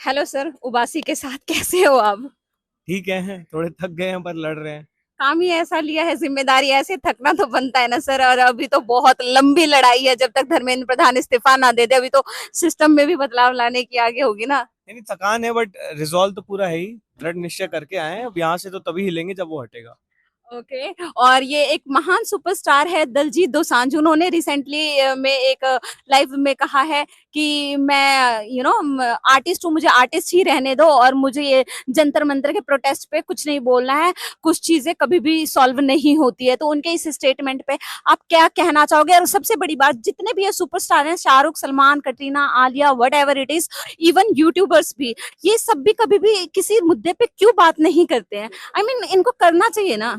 Hello sir, उबासी के साथ कैसे हो आप? ठीक है, थोड़े थक गए हैं पर लड़ रहे हैं। काम ही ऐसा लिया है, जिम्मेदारी ऐसे, थकना तो बनता है ना सर। और अभी तो बहुत लंबी लड़ाई है, जब तक धर्मेंद्र प्रधान इस्तीफा ना दे दे अभी तो सिस्टम में भी बदलाव लाने की आगे होगी ना। यानी थकान है बट रिजॉल्व तो पूरा है ही। दृढ़ निश्चय करके आए हैं, अब यहाँ से तो तभी हिलेंगे जब वो हटेगा। ओके। और ये एक महान सुपरस्टार है दलजीत दोसांझ, उन्होंने रिसेंटली में एक लाइव में कहा है कि मैं आर्टिस्ट हूँ, मुझे आर्टिस्ट ही रहने दो और मुझे ये जंतर मंतर के प्रोटेस्ट पे कुछ नहीं बोलना है। कुछ चीजें कभी भी सॉल्व नहीं होती है। तो उनके इस स्टेटमेंट पे आप क्या कहना चाहोगे? और सबसे बड़ी बात, जितने भी ये सुपरस्टार हैं, Shahrukh, Salman, Katrina, Alia, what ever it is, even YouTubers भी, ये सब भी कभी भी किसी मुद्दे पे क्यों बात नहीं करते हैं? आई मीन इनको करना चाहिए ना।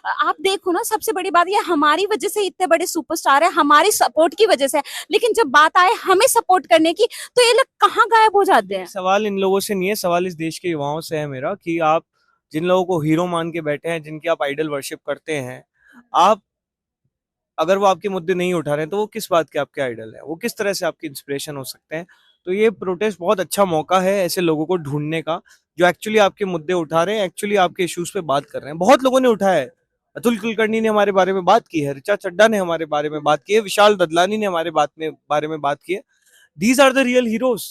आप देखो ना, सबसे बड़ी बात ये हमारी वजह से इतने बड़े सुपरस्टार है, हमारी सपोर्ट की वजह से। लेकिन जब बात आए हमें सपोर्ट करने की, तो ये लोग कहाँ गायब हो जाते हैं? सवाल इन लोगों से नहीं है, सवाल इस देश के युवाओं से है मेरा कि आप जिन लोगों को हीरो मान के बैठे हैं, जिनकी आप आइडल वर्शिप करते हैं, आप अगर वो आपके मुद्दे नहीं उठा रहे हैं तो वो किस बात के आपके आइडल है, वो किस तरह से आपकी इंस्पिरेशन हो सकते हैं। तो ये प्रोटेस्ट बहुत अच्छा मौका है ऐसे लोगों को ढूंढने का जो एक्चुअली आपके मुद्दे उठा रहे हैं, एक्चुअली आपके इश्यूज पे बात कर रहे हैं। बहुत लोगों ने उठाया है। अतुल कुलकर्णी ने हमारे बारे में बात की है, ऋचा चड्ढा ने हमारे बारे में बात की है, विशाल ददलानी ने हमारे बारे में बात की है। These are the real heroes.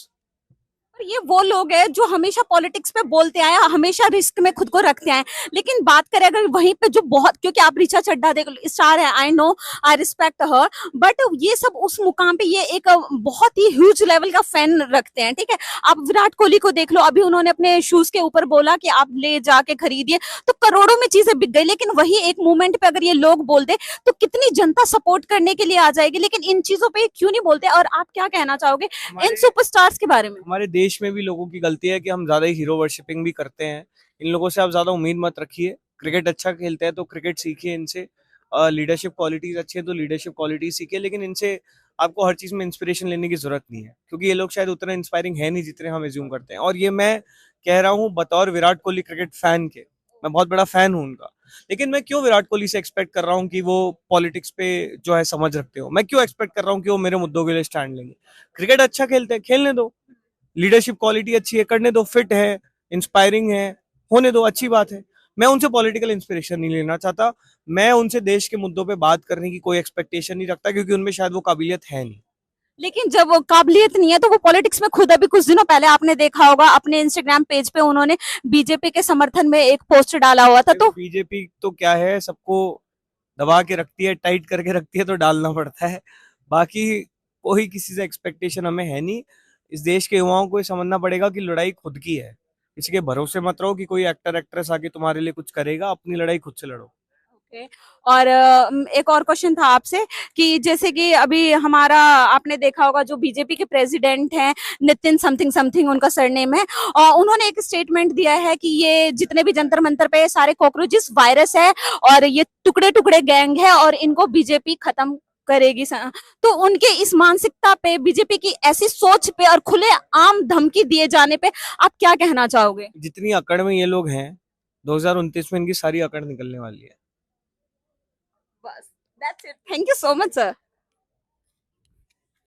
और ये वो लोग हैं जो हमेशा पॉलिटिक्स पे बोलते आए, हमेशा रिस्क में खुद को रखते आए। लेकिन बात करें अगर वहीं पे जो बहुत, क्योंकि आप ऋचा चड्ढा देख, स्टार है, I know, I respect her, but ये सब उस मुकाम पे ये एक बहुत ही ह्यूज लेवल का फैन रखते हैं, ठीक है। आप विराट कोहली को देख लो, अभी उन्होंने अपने शूज के ऊपर बोला कि आप ले जाके खरीदिए, तो करोड़ों में चीजें बिक गई। लेकिन वही एक मोमेंट पे अगर ये लोग बोल दे तो कितनी जनता सपोर्ट करने के लिए आ जाएगी। लेकिन इन चीजों पे क्यों नहीं बोलते? और आप क्या कहना चाहोगे इन हमारे सुपरस्टार्स के बारे में? हमारे देश में भी लोगों की गलती है कि हम ज्यादा ही हीरो वर्शिपिंग भी करते हैं। इन लोगों से आप ज्यादा उम्मीद मत रखिए। क्रिकेट अच्छा खेलते हैं तो क्रिकेट सीखिए इनसे। लीडरशिप क्वालिटीज अच्छी है तो लीडरशिप क्वालिटीज सीखिए, लेकिन इनसे आपको हर चीज में इंस्पिरेशन लेने की जरूरत नहीं है, क्योंकि ये लोग शायद उतना इंस्पायरिंग है नहीं जितने हम एज्यूम करते हैं। और ये मैं कह रहा हूँ बतौर विराट कोहली क्रिकेट फैन के। मैं बहुत बड़ा फैन हूँ उनका। लेकिन मैं क्यों विराट कोहली से एक्सपेक्ट कर रहा हूँ कि वो पॉलिटिक्स पे जो है समझ रखते हो? मैं क्यों एक्सपेक्ट कर रहा हूँ कि वो मेरे मुद्दों के लिए स्टैंड लेंगे? क्रिकेट अच्छा खेलते हैं, खेलने दो। लीडरशिप क्वालिटी अच्छी है, करने दो। फिट है, इंस्पायरिंग है, होने दो, अच्छी बात है। मैं उनसे पॉलिटिकल इंस्पिरेशन नहीं लेना चाहता। मैं उनसे देश के मुद्दों पे बात करने की कोई एक्सपेक्टेशन नहीं रखता, क्योंकि उनमें शायद वो काबिलियत है नहीं। लेकिन जब वो काबिलियत नहीं है तो वो पॉलिटिक्स में, खुद अभी कुछ दिनों पहले आपने देखा होगा अपने इंस्टाग्राम पेज पे उन्होंने बीजेपी के समर्थन में एक पोस्ट डाला हुआ था। देखो, तो बीजेपी तो क्या है, सबको दबा के रखती है, टाइट करके रखती है, तो डालना पड़ता है। बाकी कोई किसी से एक्सपेक्टेशन हमें है नहीं। इस देश के युवाओं को ये समझना पड़ेगा कि लड़ाई खुद की है। किसी के भरोसे मत रहो कि कोई एक्टर एक्ट्रेस आके तुम्हारे लिए कुछ करेगा। अपनी लड़ाई खुद से लड़ो। ओके। और एक और क्वेश्चन था आपसे कि जैसे कि अभी हमारा, आपने देखा होगा जो बीजेपी के प्रेसिडेंट हैं, नितिन समथिंग समथिंग उनका सरनेम है, और उन्होंने एक स्टेटमेंट दिया है कि ये जितने भी जंतर मंतर पे सारे कॉकरोचेस वायरस है और ये टुकड़े टुकड़े गैंग है और इनको बीजेपी खत्म करेगी। तो उनके इस मानसिकता पे, बीजेपी की ऐसी सोच पे और खुले आम धमकी दिए जाने पे आप क्या कहना चाहोगे? जितनी अकड़ में ये लोग हैं, 2029 में इनकी सारी अकड़ निकलने वाली है। बस, that's it, thank you so much sir.